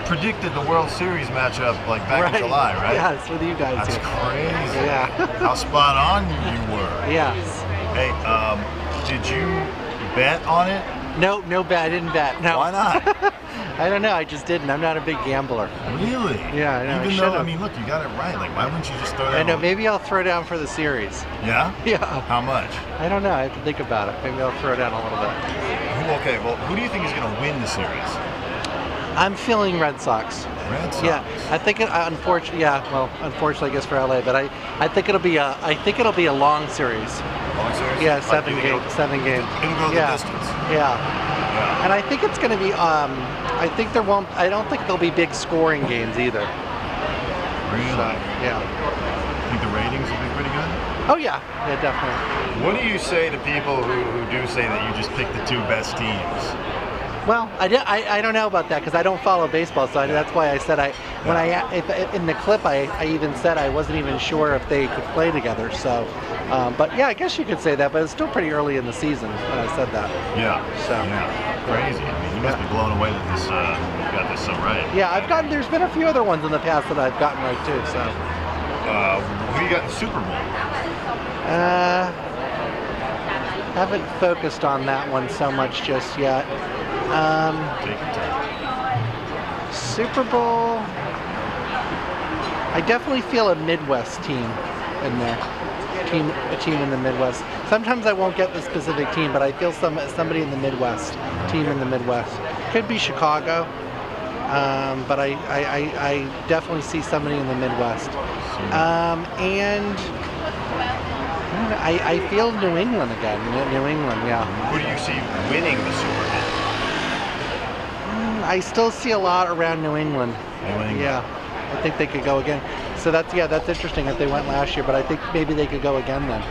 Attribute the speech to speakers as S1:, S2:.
S1: predicted the World Series matchup like back in July, right?
S2: Yeah, it's with you guys.
S1: That's crazy.
S2: Yeah.
S1: How spot on you were.
S2: Yes.
S1: Hey, did you bet on it?
S2: No, bet. I didn't bet. No.
S1: Why not?
S2: I don't know. I just didn't. I'm not a big gambler.
S1: Really?
S2: Yeah, I know.
S1: Even though, I mean, look, you got it right. Like, why wouldn't you just throw down?
S2: I know. Maybe I'll throw down for the series.
S1: Yeah?
S2: Yeah.
S1: How much?
S2: I don't know. I have to think about it. Maybe I'll throw down a little bit.
S1: Okay, well, who do you think is going to win the series?
S2: I'm feeling Red Sox.
S1: Red Sox.
S2: Yeah, I think it. Unfortunately, I guess for LA, but I think it'll be a long series.
S1: Long series?
S2: Yeah,
S1: Like,
S2: seven games.
S1: It'll go the distance.
S2: Yeah. And I think it's going to be. I don't think there'll be big scoring games either.
S1: Really?
S2: So, yeah.
S1: Think the ratings will be pretty good?
S2: Oh yeah, definitely.
S1: What do you say to people who do say that you just picked the two best teams?
S2: Well, I don't know about that because I don't follow baseball, so that's why I said in the clip I even said I wasn't even sure if they could play together. So, but yeah, I guess you could say that, but it's still pretty early in the season when I said that.
S1: Yeah.
S2: So
S1: yeah, crazy. I mean, you must be blown away that this you got this so right.
S2: Yeah, there's been a few other ones in the past that I've gotten right too. So.
S1: Who you got in the Super Bowl?
S2: Haven't focused on that one so much just yet.
S1: Take your time.
S2: Super Bowl. I definitely feel a Midwest team in there. A team in the Midwest. Sometimes I won't get the specific team, but I feel somebody in the Midwest. Team in the Midwest. Could be Chicago, but I definitely see somebody in the Midwest. And I feel New England again. New England, yeah.
S1: Who do you see winning the Super Bowl?
S2: I still see a lot around New England.
S1: New England.
S2: Yeah, I think they could go again. So that's interesting if they went last year, but I think maybe they could go again then.